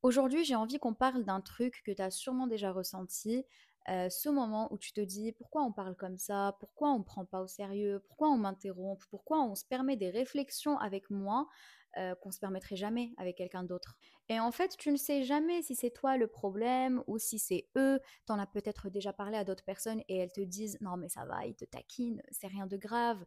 Aujourd'hui, j'ai envie qu'on parle d'un truc que tu as sûrement déjà ressenti, ce moment où tu te dis: «Pourquoi on parle comme ça? Pourquoi on me prend pas au sérieux? Pourquoi on m'interrompt? Pourquoi on se permet des réflexions avec moi, qu'on se permettrait jamais avec quelqu'un d'autre?» Et en fait, tu ne sais jamais si c'est toi le problème ou si c'est eux. Tu en as peut-être déjà parlé à d'autres personnes et elles te disent: «Non mais ça va, ils te taquinent, c'est rien de grave».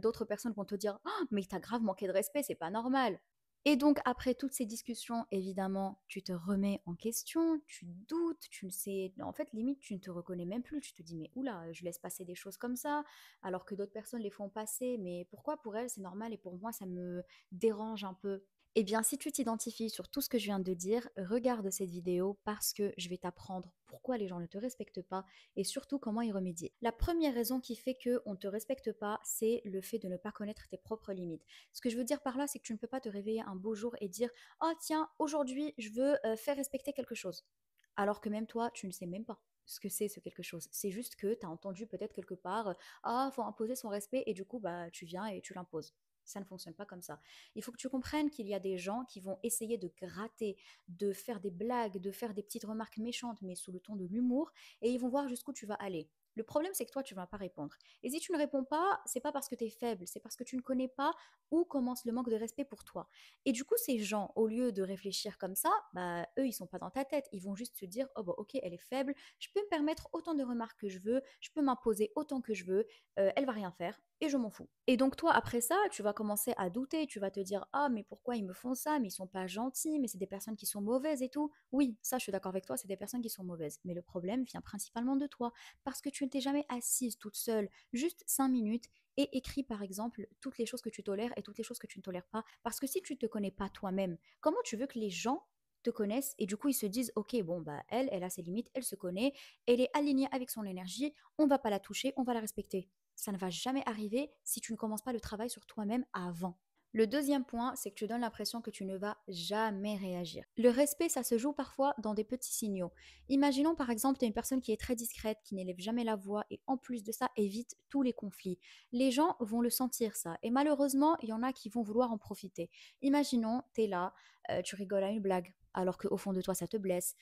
D'autres personnes vont te dire: «Oh mais tu as grave manqué de respect, c'est pas normal». Et donc, après toutes ces discussions, évidemment, tu te remets en question, tu doutes, tu ne sais, en fait, limite, tu ne te reconnais même plus. Tu te dis, mais oula, je laisse passer des choses comme ça, alors que d'autres personnes les font passer. Mais pourquoi pour elles, c'est normal et pour moi, ça me dérange un peu? Eh bien, si tu t'identifies sur tout ce que je viens de dire, regarde cette vidéo parce que je vais t'apprendre pourquoi les gens ne te respectent pas et surtout comment y remédier. La première raison qui fait qu'on ne te respecte pas, c'est le fait de ne pas connaître tes propres limites. Ce que je veux dire par là, c'est que tu ne peux pas te réveiller un beau jour et dire: «Oh tiens, aujourd'hui, je veux faire respecter quelque chose». Alors que même toi, tu ne sais même pas ce que c'est ce quelque chose. C'est juste que tu as entendu peut-être quelque part: «Ah, faut imposer son respect» et du coup, bah, tu viens et tu l'imposes. Ça ne fonctionne pas comme ça. Il faut que tu comprennes qu'il y a des gens qui vont essayer de gratter, de faire des blagues, de faire des petites remarques méchantes, mais sous le ton de l'humour, et ils vont voir jusqu'où tu vas aller. Le problème, c'est que toi, tu ne vas pas répondre. Et si tu ne réponds pas, c'est pas parce que tu es faible, c'est parce que tu ne connais pas où commence le manque de respect pour toi. Et du coup, ces gens, au lieu de réfléchir comme ça, bah, eux, ils sont pas dans ta tête. Ils vont juste se dire: oh, bah, ok, elle est faible, je peux me permettre autant de remarques que je veux, je peux m'imposer autant que je veux, elle va rien faire et je m'en fous. Et donc, toi, après ça, tu vas commencer à douter, tu vas te dire: ah, mais pourquoi ils me font ça? Mais ils sont pas gentils, mais c'est des personnes qui sont mauvaises et tout. Oui, ça, je suis d'accord avec toi, c'est des personnes qui sont mauvaises. Mais le problème vient principalement de toi, parce que tu ne t'es jamais assise toute seule, juste 5 minutes et écris par exemple toutes les choses que tu tolères et toutes les choses que tu ne tolères pas. Parce que si tu ne te connais pas toi-même, comment tu veux que les gens te connaissent et du coup ils se disent ok bon bah elle a ses limites, elle se connaît, elle est alignée avec son énergie, on va pas la toucher, on va la respecter. Ça ne va jamais arriver si tu ne commences pas le travail sur toi-même avant. Le deuxième point, c'est que tu donnes l'impression que tu ne vas jamais réagir. Le respect, ça se joue parfois dans des petits signaux. Imaginons par exemple, tu es une personne qui est très discrète, qui n'élève jamais la voix et en plus de ça évite tous les conflits. Les gens vont le sentir ça et malheureusement, il y en a qui vont vouloir en profiter. Imaginons, tu es là, tu rigoles à une blague alors qu'au fond de toi ça te blesse,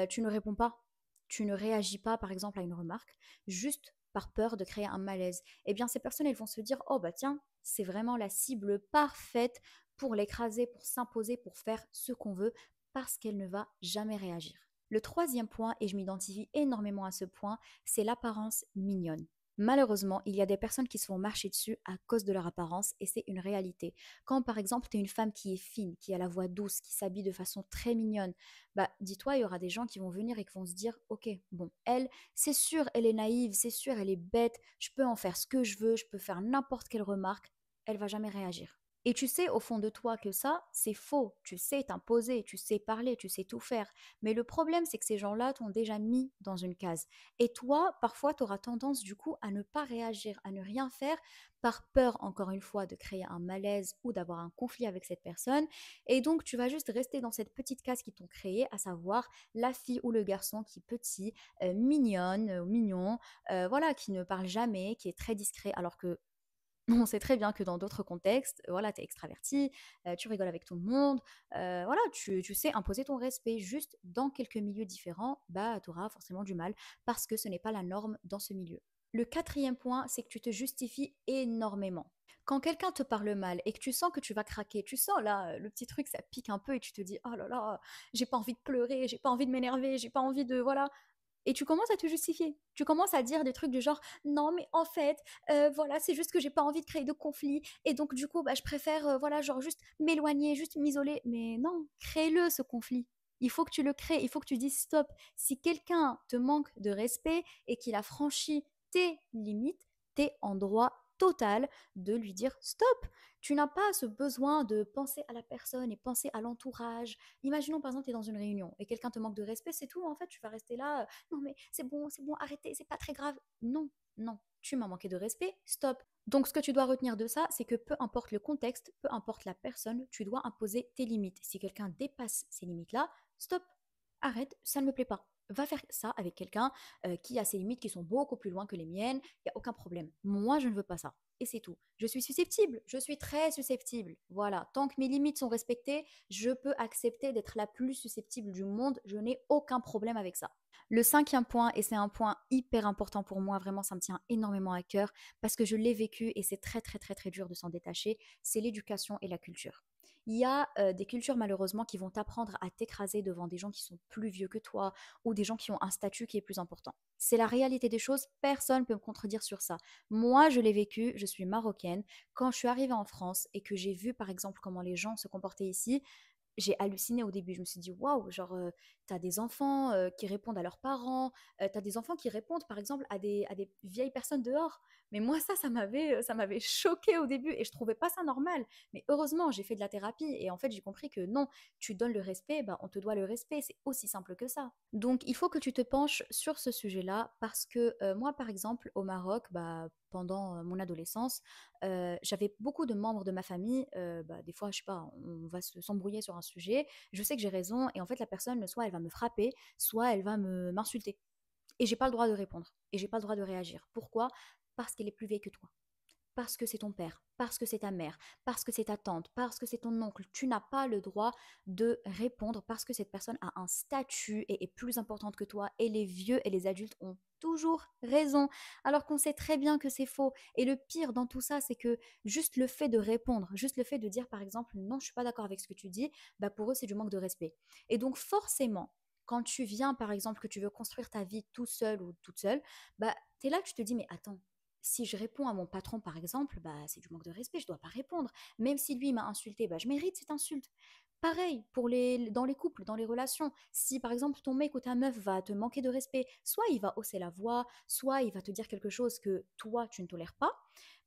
tu ne réponds pas, tu ne réagis pas par exemple à une remarque, juste par peur de créer un malaise. Eh bien ces personnes elles vont se dire oh bah tiens, c'est vraiment la cible parfaite pour l'écraser, pour s'imposer, pour faire ce qu'on veut parce qu'elle ne va jamais réagir. Le troisième point, et je m'identifie énormément à ce point, c'est l'apparence mignonne. Malheureusement, il y a des personnes qui se font marcher dessus à cause de leur apparence et c'est une réalité. Quand par exemple tu es une femme qui est fine, qui a la voix douce, qui s'habille de façon très mignonne, bah dis-toi, il y aura des gens qui vont venir et qui vont se dire ok, bon, elle, c'est sûr, elle est naïve, c'est sûr, elle est bête, je peux en faire ce que je veux, je peux faire n'importe quelle remarque, elle va jamais réagir. Et tu sais au fond de toi que ça, c'est faux. Tu sais t'imposer, tu sais parler, tu sais tout faire. Mais le problème, c'est que ces gens-là t'ont déjà mis dans une case. Et toi, parfois, tu auras tendance du coup à ne pas réagir, à ne rien faire, par peur, encore une fois, de créer un malaise ou d'avoir un conflit avec cette personne. Et donc, tu vas juste rester dans cette petite case qu'ils t'ont créée, à savoir la fille ou le garçon qui est petit, mignonne, mignon, voilà, qui ne parle jamais, qui est très discret, alors que on sait très bien que dans d'autres contextes, voilà, tu es extraverti, tu rigoles avec tout le monde, voilà, tu sais imposer ton respect. Juste dans quelques milieux différents, bah, tu auras forcément du mal parce que ce n'est pas la norme dans ce milieu. Le quatrième point, c'est que tu te justifies énormément. Quand quelqu'un te parle mal et que tu sens que tu vas craquer, tu sens là, le petit truc, ça pique un peu et tu te dis: «Oh là là, j'ai pas envie de pleurer, j'ai pas envie de m'énerver, j'ai pas envie de voilà». Et tu commences à te justifier. Tu commences à dire des trucs du genre: «Non, mais en fait, voilà, c'est juste que j'ai pas envie de créer de conflit et donc du coup, bah, je préfère, voilà, genre juste m'éloigner, juste m'isoler». Mais non, crée-le ce conflit. Il faut que tu le crées, il faut que tu dises stop. Si quelqu'un te manque de respect et qu'il a franchi tes limites, tu es en droit total de lui dire stop. Tu n'as pas ce besoin de penser à la personne et penser à l'entourage. Imaginons par exemple, tu es dans une réunion et quelqu'un te manque de respect, c'est tout, en fait, tu vas rester là, non mais c'est bon, arrêtez, c'est pas très grave. Non, non, tu m'as manqué de respect, stop. Donc ce que tu dois retenir de ça, c'est que peu importe le contexte, peu importe la personne, tu dois imposer tes limites. Si quelqu'un dépasse ces limites-là, stop, arrête, ça ne me plaît pas. Va faire ça avec quelqu'un qui a ses limites qui sont beaucoup plus loin que les miennes, il n'y a aucun problème. Moi, je ne veux pas ça. et c'est tout. Je suis susceptible, je suis très susceptible. Voilà, tant que mes limites sont respectées, je peux accepter d'être la plus susceptible du monde, je n'ai aucun problème avec ça. Le cinquième point, et c'est un point hyper important pour moi, vraiment ça me tient énormément à cœur, parce que je l'ai vécu et c'est très très très très dur de s'en détacher, c'est l'éducation et la culture. Il y a des cultures malheureusement qui vont t'apprendre à t'écraser devant des gens qui sont plus vieux que toi ou des gens qui ont un statut qui est plus important. C'est la réalité des choses, personne ne peut me contredire sur ça. Moi, je l'ai vécu, je suis marocaine. Quand je suis arrivée en France et que j'ai vu par exemple comment les gens se comportaient ici, j'ai halluciné au début. Je me suis dit, waouh, genre, t'as des enfants qui répondent à leurs parents, t'as des enfants qui répondent, par exemple, à des vieilles personnes dehors. Mais moi, ça m'avait choqué au début et je trouvais pas ça normal. Mais heureusement, j'ai fait de la thérapie et en fait, j'ai compris que non, tu donnes le respect, bah, on te doit le respect. C'est aussi simple que ça. Donc, il faut que tu te penches sur ce sujet-là parce que moi, par exemple, au Maroc, bah, pendant mon adolescence, j'avais beaucoup de membres de ma famille, bah, des fois, je sais pas, on va s'embrouiller sur un sujet, je sais que j'ai raison, et en fait, la personne, soit elle va me frapper, soit elle va m'insulter. Et j'ai pas le droit de répondre, et j'ai pas le droit de réagir. Pourquoi? Parce qu'elle est plus vieille que toi, parce que c'est ton père, parce que c'est ta mère, parce que c'est ta tante, parce que c'est ton oncle. Tu n'as pas le droit de répondre parce que cette personne a un statut et est plus importante que toi. Et les vieux et les adultes ont toujours raison, alors qu'on sait très bien que c'est faux. Et le pire dans tout ça, c'est que juste le fait de répondre, juste le fait de dire par exemple non, je suis pas d'accord avec ce que tu dis, bah pour eux c'est du manque de respect. Et donc forcément, quand tu viens par exemple que tu veux construire ta vie tout seul ou toute seule, bah t'es là, tu te dis mais attends, si je réponds à mon patron, par exemple, bah, c'est du manque de respect, je ne dois pas répondre. Même si lui m'a insulté, bah, je mérite cette insulte. Pareil pour dans les couples, dans les relations. Si par exemple ton mec ou ta meuf va te manquer de respect, soit il va hausser la voix, soit il va te dire quelque chose que toi tu ne tolères pas,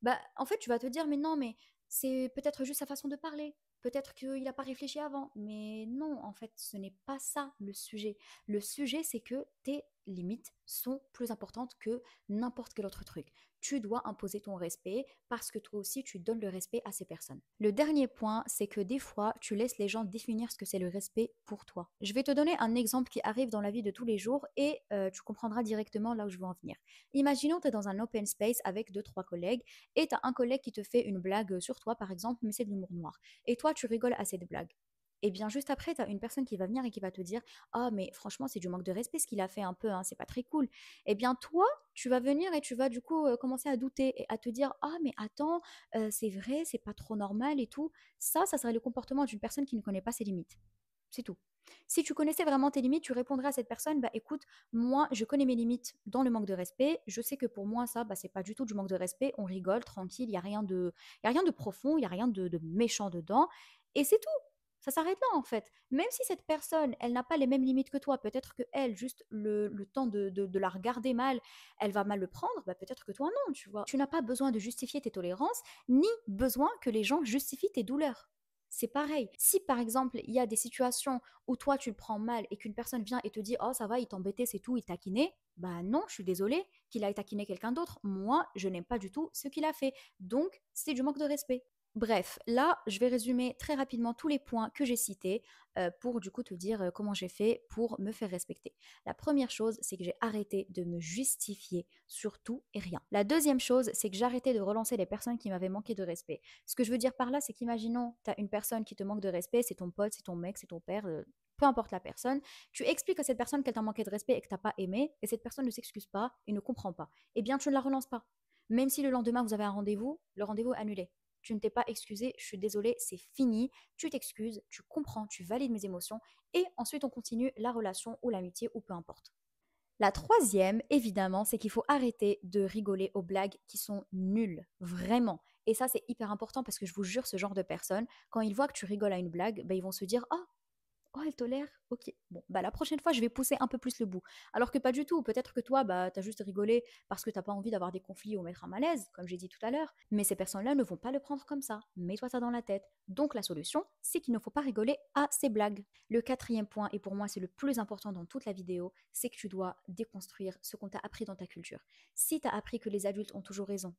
bah en fait tu vas te dire mais non, mais c'est peut-être juste sa façon de parler. Peut-être qu'il n'a pas réfléchi avant. Mais non, en fait, ce n'est pas ça le sujet. Le sujet, c'est que tes limites sont plus importantes que n'importe quel autre truc. Tu dois imposer ton respect parce que toi aussi tu donnes le respect à ces personnes. Le dernier point, c'est que des fois, tu laisses les gens définir ce que c'est le respect pour toi. Je vais te donner un exemple qui arrive dans la vie de tous les jours et tu comprendras directement là où je veux en venir. Imaginons que tu es dans un open space avec deux, trois collègues et tu as un collègue qui te fait une blague sur toi par exemple, mais c'est de l'humour noir. Et toi, tu rigoles à cette blague. Et bien juste après, tu as une personne qui va venir et qui va te dire ah mais franchement c'est du manque de respect ce qu'il a fait un peu, hein, c'est pas très cool. Et bien toi tu vas venir et tu vas du coup commencer à douter et à te dire ah mais attends, c'est vrai, c'est pas trop normal et tout. Ça serait le comportement d'une personne qui ne connaît pas ses limites. C'est tout. Si tu connaissais vraiment tes limites, tu répondrais à cette personne, bah écoute, moi je connais mes limites dans le manque de respect, je sais que pour moi ça, bah, c'est pas du tout du manque de respect, on rigole, tranquille, y a rien de profond, il y a rien de méchant dedans, et c'est tout. Ça s'arrête là en fait. Même si cette personne, elle n'a pas les mêmes limites que toi, peut-être que elle, juste le temps de la regarder mal, elle va mal le prendre, bah peut-être que toi non, tu vois. Tu n'as pas besoin de justifier tes tolérances, ni besoin que les gens justifient tes douleurs. C'est pareil. Si par exemple, il y a des situations où toi tu le prends mal et qu'une personne vient et te dit oh ça va, il t'embêtait, c'est tout, il taquinait, bah non, je suis désolée qu'il aille taquiner quelqu'un d'autre. Moi, je n'aime pas du tout ce qu'il a fait. Donc, c'est du manque de respect. Bref, là, je vais résumer très rapidement tous les points que j'ai cités pour du coup te dire comment j'ai fait pour me faire respecter. La première chose, c'est que j'ai arrêté de me justifier sur tout et rien. La deuxième chose, c'est que j'ai arrêté de relancer les personnes qui m'avaient manqué de respect. Ce que je veux dire par là, c'est qu'imaginons, tu as une personne qui te manque de respect, c'est ton pote, c'est ton mec, c'est ton père, peu importe la personne, tu expliques à cette personne qu'elle t'a manqué de respect et que tu n'as pas aimé, et cette personne ne s'excuse pas et ne comprend pas. Eh bien, tu ne la relances pas. Même si le lendemain vous avez un rendez-vous, le rendez-vous est annulé. Tu ne t'es pas excusé, je suis désolée, c'est fini. Tu t'excuses, tu comprends, tu valides mes émotions, et ensuite on continue la relation ou l'amitié ou peu importe. La troisième, évidemment, c'est qu'il faut arrêter de rigoler aux blagues qui sont nulles, vraiment. Et ça, c'est hyper important parce que je vous jure, ce genre de personnes, quand ils voient que tu rigoles à une blague, bah, ils vont se dire oh, oh, elle tolère. Ok. Bon, bah la prochaine fois, je vais pousser un peu plus le bout. Alors que pas du tout. Peut-être que toi, bah, t'as juste rigolé parce que t'as pas envie d'avoir des conflits ou mettre un malaise, comme j'ai dit tout à l'heure. Mais ces personnes-là ne vont pas le prendre comme ça. Mets-toi ça dans la tête. Donc la solution, c'est qu'il ne faut pas rigoler à ces blagues. Le quatrième point, et pour moi c'est le plus important dans toute la vidéo, c'est que tu dois déconstruire ce qu'on t'a appris dans ta culture. Si t'as appris que les adultes ont toujours raison,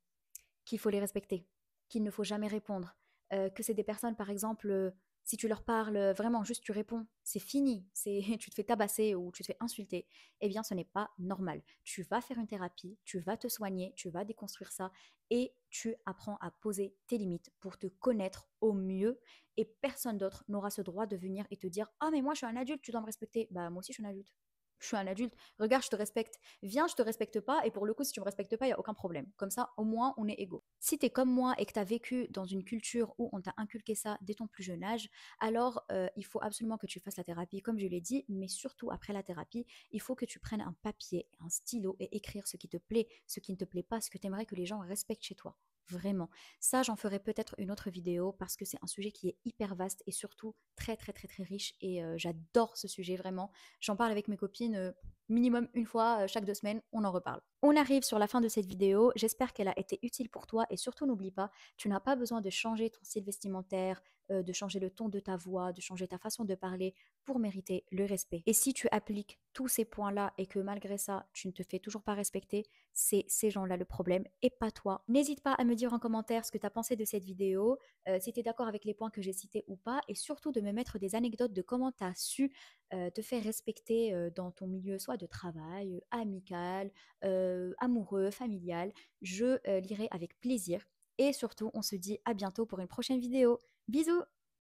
qu'il faut les respecter, qu'il ne faut jamais répondre, que c'est des personnes, par exemple, Si tu leur parles, vraiment juste tu réponds, c'est fini, c'est tu te fais tabasser ou tu te fais insulter, eh bien ce n'est pas normal. Tu vas faire une thérapie, tu vas te soigner, tu vas déconstruire ça et tu apprends à poser tes limites pour te connaître au mieux et personne d'autre n'aura ce droit de venir et te dire: «Ah mais moi je suis un adulte, tu dois me respecter». Bah moi aussi je suis un adulte. Je suis un adulte. Regarde, je te respecte. Viens, je te respecte pas et pour le coup si tu me respectes pas, il y a aucun problème. Comme ça au moins on est égaux. Si tu es comme moi et que tu as vécu dans une culture où on t'a inculqué ça dès ton plus jeune âge, alors il faut absolument que tu fasses la thérapie comme je l'ai dit, mais surtout après la thérapie, il faut que tu prennes un papier, un stylo et écrire ce qui te plaît, ce qui ne te plaît pas, ce que tu aimerais que les gens respectent chez toi. Vraiment. Ça, j'en ferai peut-être une autre vidéo parce que c'est un sujet qui est hyper vaste et surtout très très très très riche et j'adore ce sujet vraiment. J'en parle avec mes copines minimum une fois chaque 2 semaines, on en reparle. On arrive sur la fin de cette vidéo, j'espère qu'elle a été utile pour toi et surtout n'oublie pas, tu n'as pas besoin de changer ton style vestimentaire, de changer le ton de ta voix, de changer ta façon de parler pour mériter le respect. Et si tu appliques tous ces points-là et que malgré ça, tu ne te fais toujours pas respecter, c'est ces gens-là le problème et pas toi. N'hésite pas à me dire en commentaire ce que tu as pensé de cette vidéo, si tu es d'accord avec les points que j'ai cités ou pas, et surtout de me mettre des anecdotes de comment tu as su te faire respecter dans ton milieu, soit de travail, amical, amoureux, familial. Je lirai avec plaisir. Et surtout, on se dit à bientôt pour une prochaine vidéo. Bisous!